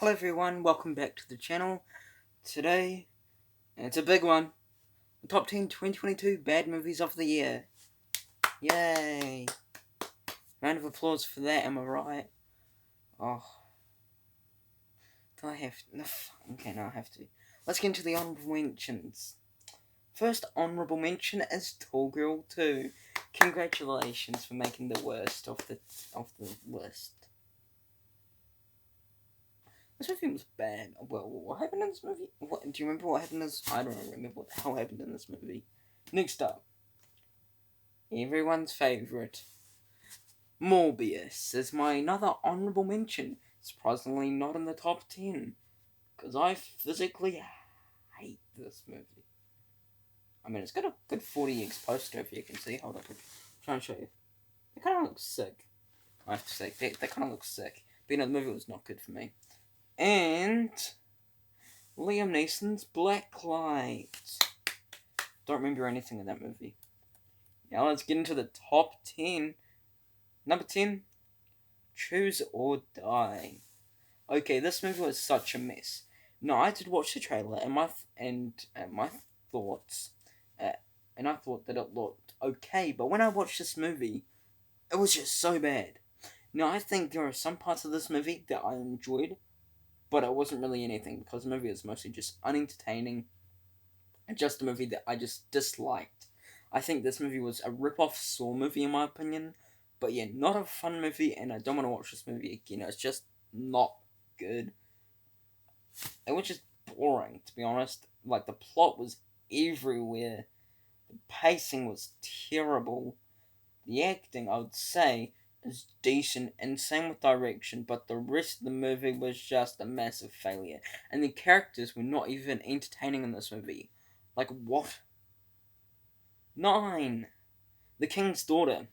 Hello everyone, welcome back to the channel. Today, it's a big one. The top 10 2022 bad movies of the year. Yay! Round of applause for that, am I right? Oh. Do I have to? No, okay, no, I have to. Let's get into the honorable mentions. First honorable mention is Tall Girl 2. Congratulations for making the worst of the list. This movie was bad. Well, what happened in this movie? Do you remember what happened in this? I don't remember what the hell happened in this movie. Next up, everyone's favourite, Morbius is my another honourable mention. Surprisingly not in the top 10, because I physically hate this movie. I mean, it's got a good 40x poster, if you can see. Hold up, I'm trying to show you. They kind of look sick. I have to say, they kind of look sick. But the movie was not good for me. And Liam Neeson's Blacklight. Don't remember anything in that movie. Now let's get into the top 10. Number 10, Choose or Die. Okay, this movie was such a mess. No, I did watch the trailer and my thoughts, and I thought that it looked okay. But when I watched this movie, it was just so bad. Now I think there are some parts of this movie that I enjoyed, but it wasn't really anything because the movie is mostly just unentertaining and just a movie that I just disliked. I think this movie was a rip-off Saw movie in my opinion, but yeah, not a fun movie, and I don't want to watch this movie again. It's just not good. It was just boring, to be honest. Like, the plot was everywhere. The pacing was terrible. The acting, I would say, is decent, and same with direction, but the rest of the movie was just a massive failure. And the characters were not even entertaining in this movie. Like, what? 9. The King's Daughter.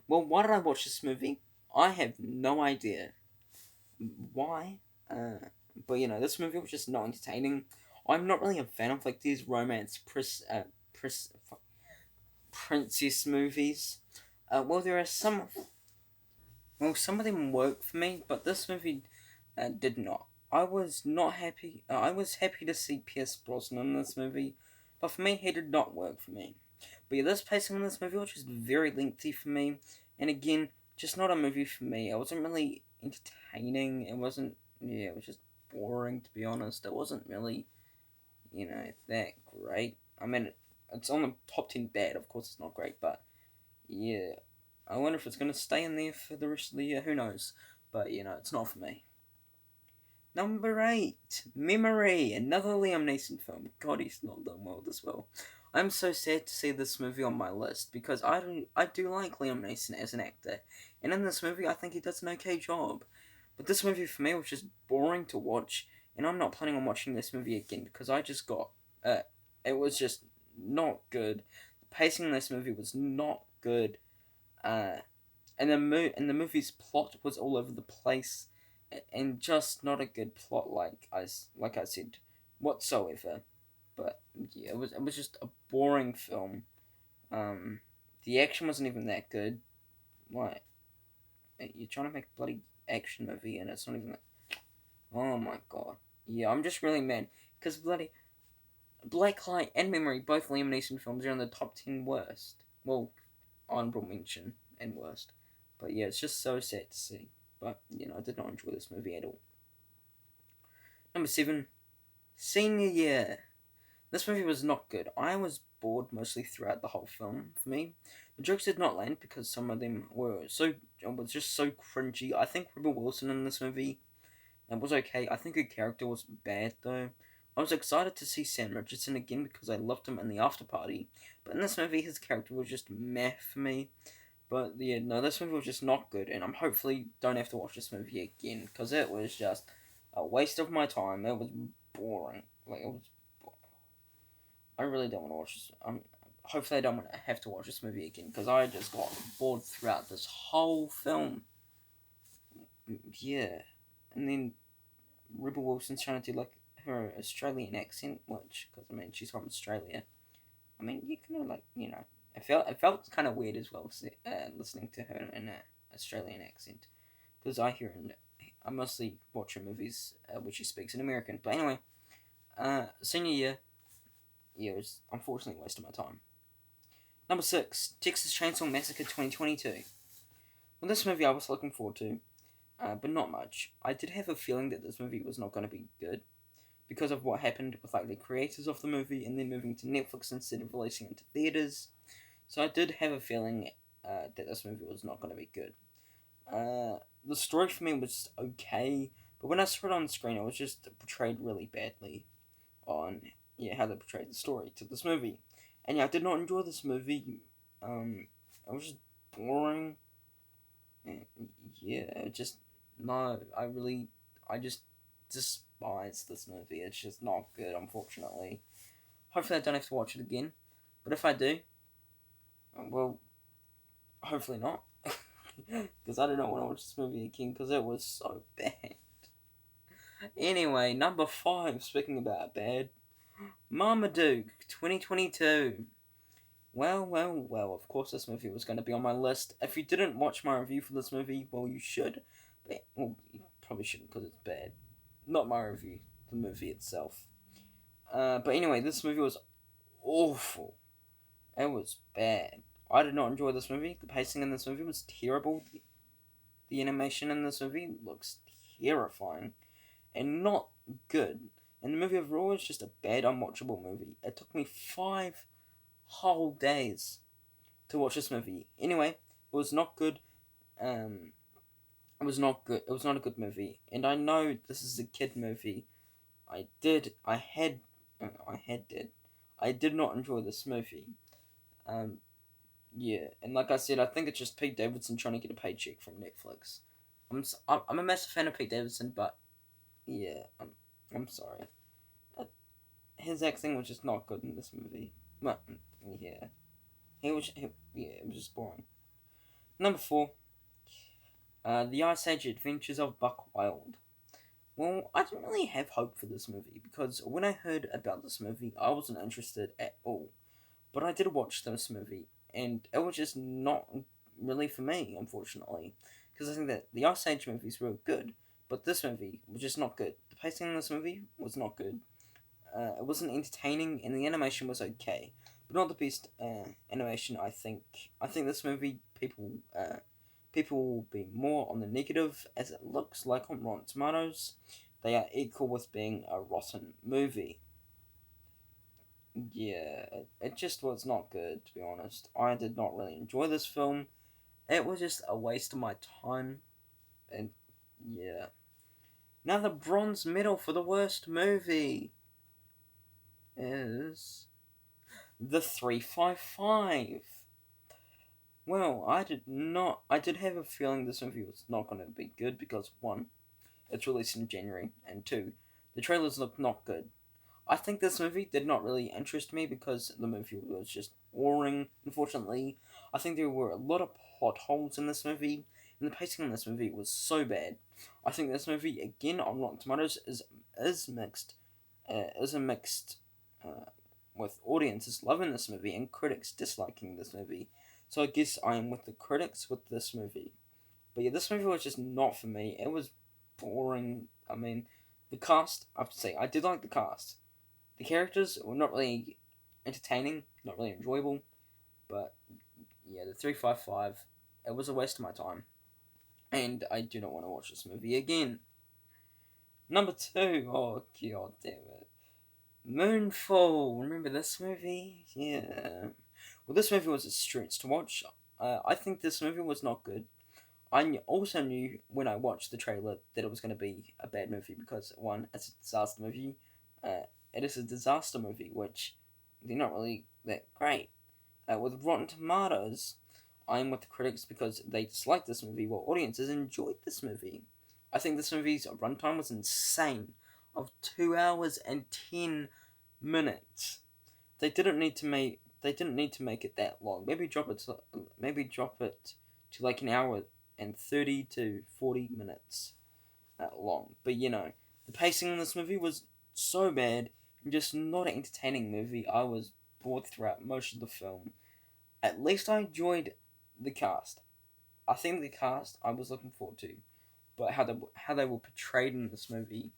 Well, why did I watch this movie? I have no idea. Why? But this movie was just not entertaining. I'm not really a fan of like these romance princess movies. Well, there are some. Well, some of them work for me, but this movie did not. I was not happy. I was happy to see Pierce Brosnan in this movie, but for me, he did not work for me. But yeah, this pacing in this movie was just very lengthy for me, and again, just not a movie for me. It wasn't really entertaining. It wasn't. Yeah, it was just boring, to be honest. It wasn't really, that great. I mean, it's on the top 10 bad. Of course, it's not great, but yeah, I wonder if it's going to stay in there for the rest of the year. Who knows? But, it's not for me. Number 8, Memory, another Liam Neeson film. God, he's not done well this well. I'm so sad to see this movie on my list because I do like Liam Neeson as an actor, and in this movie I think he does an okay job. But this movie for me was just boring to watch, and I'm not planning on watching this movie again because I just got it was just not good. The pacing in this movie was not good. And the movie's plot was all over the place, and just not a good plot, like I said, whatsoever. But yeah, it was just a boring film. The action wasn't even that good. Like, you're trying to make a bloody action movie, and it's not even. Oh my god. Yeah, I'm just really mad because bloody Blacklight and Memory, both Liam Neeson films, are in the top 10 worst. Well, honorable mention and worst. But yeah, it's just so sad to see. But, I did not enjoy this movie at all. Number 7, Senior Year. This movie was not good. I was bored mostly throughout the whole film for me. The jokes did not land because some of them was just so cringy. I think Rebel Wilson in this movie was okay. I think her character was bad though. I was excited to see Sam Richardson again because I loved him in the After Party, but in this movie his character was just meh for me. But yeah, no, this movie was just not good, and I'm hopefully don't have to watch this movie again because it was just a waste of my time. It was boring. Like, it was. I really don't want to watch this. Hopefully I don't want to have to watch this movie again because I just got bored throughout this whole film. Yeah, and then Rebel Wilson's trying to do like her Australian accent, which, because I mean she's from Australia. I mean, you kind of like, it felt kind of weird as well, listening to her in an Australian accent, because I'm mostly watching movies which he speaks in American. But anyway, senior year, yeah, it was unfortunately a waste of my time. Number 6, Texas Chainsaw Massacre 2022. Well, this movie I was looking forward to, but not much. I did have a feeling that this movie was not going to be good because of what happened with like the creators of the movie and then moving to Netflix instead of releasing it to theaters. So I did have a feeling that this movie was not going to be good. The story for me was just okay, but when I saw it on screen, it was just portrayed really badly on how they portrayed the story to this movie, and I did not enjoy this movie. It was just boring. Yeah, it just no. I just despise this movie. It's just not good, unfortunately. Hopefully, I don't have to watch it again, but if I do, well, hopefully not. Because I don't want to watch this movie again because it was so bad. Anyway, number 5, speaking about bad, Marmaduke 2022. Well, of course this movie was going to be on my list. If you didn't watch my review for this movie, well, you should. But, well, you probably shouldn't because it's bad. Not my review, the movie itself. But anyway, this movie was awful. It was bad. I did not enjoy this movie. The pacing in this movie was terrible. The animation in this movie looks terrifying and not good. And the movie overall is just a bad, unwatchable movie. It took me 5 whole days to watch this movie. Anyway, it was not good. It was not good. It was not a good movie. And I know this is a kid movie. I did not enjoy this movie. Yeah, and like I said, I think it's just Pete Davidson trying to get a paycheck from Netflix. I'm a massive fan of Pete Davidson, but yeah, I'm sorry. His acting was just not good in this movie. Well, yeah, it was just boring. Number 4, The Ice Age Adventures of Buck Wild. Well, I didn't really have hope for this movie because when I heard about this movie, I wasn't interested at all. But I did watch this movie, and it was just not really for me, unfortunately. Because I think that the Ice Age movies were good, but this movie was just not good. The pacing in this movie was not good. It wasn't entertaining, and the animation was okay, but not the best animation. I think this movie people will be more on the negative, as it looks like on Rotten Tomatoes. They are equal with being a rotten movie. Yeah, it just was not good, to be honest. I did not really enjoy this film. It was just a waste of my time. And yeah. Now, the bronze medal for the worst movie is The 355. Well, I did have a feeling this movie was not going to be good because, 1, it's released in January, and 2, the trailers look not good. I think this movie did not really interest me because the movie was just boring. Unfortunately, I think there were a lot of plot holes in this movie, and the pacing in this movie was so bad. I think this movie, again on Rotten Tomatoes, is mixed, is a mixed, with audiences loving this movie and critics disliking this movie. So I guess I am with the critics with this movie. But yeah, this movie was just not for me. It was boring. I mean, the cast, I have to say, I did like the cast. The characters were not really entertaining, not really enjoyable, but yeah, the 355, it was a waste of my time, and I do not want to watch this movie again. Number 2, oh god damn it, Moonfall. Remember this movie? Yeah. Well, this movie was a stretch to watch. I think this movie was not good. I also knew when I watched the trailer that it was going to be a bad movie because, 1, it's a disaster movie. It is a disaster movie, which they're not really that great. With Rotten Tomatoes, I'm with the critics because they disliked this movie, while audiences enjoyed this movie. I think this movie's runtime was insane, of 2 hours and 10 minutes. They didn't need to make it that long. Maybe drop it to like an hour and 30 to 40 minutes long. But the pacing in this movie was so bad and just not an entertaining movie. I was bored throughout most of the film. At least I enjoyed the cast. I think the cast I was looking forward to. but how they were portrayed in this movie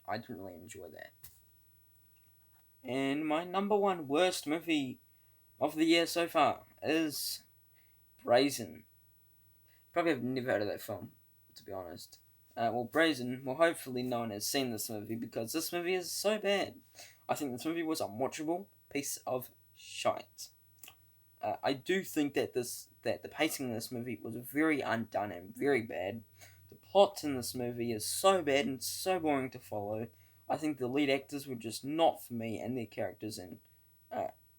I didn't really enjoy that. And my number one worst movie of the year so far is Brazen. Probably have never heard of that film, to be honest. Brazen, hopefully no one has seen this movie because this movie is so bad. I think this movie was a watchable piece of shite. I do think that the pacing in this movie was very undone and very bad. The plot in this movie is so bad and so boring to follow. I think the lead actors were just not for me, and their characters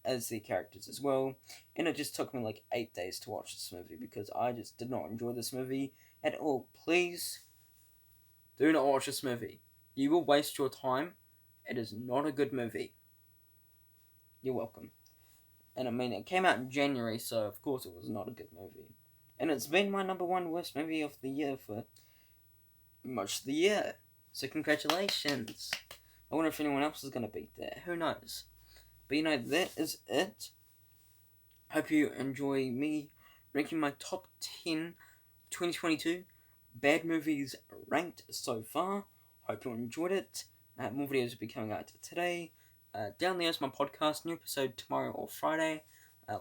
as their characters as well. And it just took me like 8 days to watch this movie because I just did not enjoy this movie at all. Please do not watch this movie. You will waste your time. It is not a good movie. You're welcome. And I mean, it came out in January, so of course it was not a good movie. And it's been my number one worst movie of the year for most of the year. So congratulations. I wonder if anyone else is going to beat that. Who knows? But that is it. Hope you enjoy me ranking my top 10 2022 bad movies ranked so far. Hope you enjoyed it. More videos will be coming out today. Down there is my podcast, new episode tomorrow or Friday.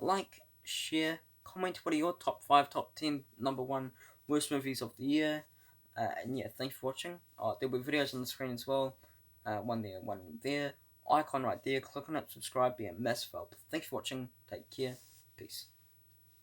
Like, share, comment what are your top 5, top 10, number 1 worst movies of the year. And yeah, thanks for watching. There'll be videos on the screen as well. One there, one there. Icon right there. Click on it, subscribe, be a massive help. Thanks for watching. Take care. Peace.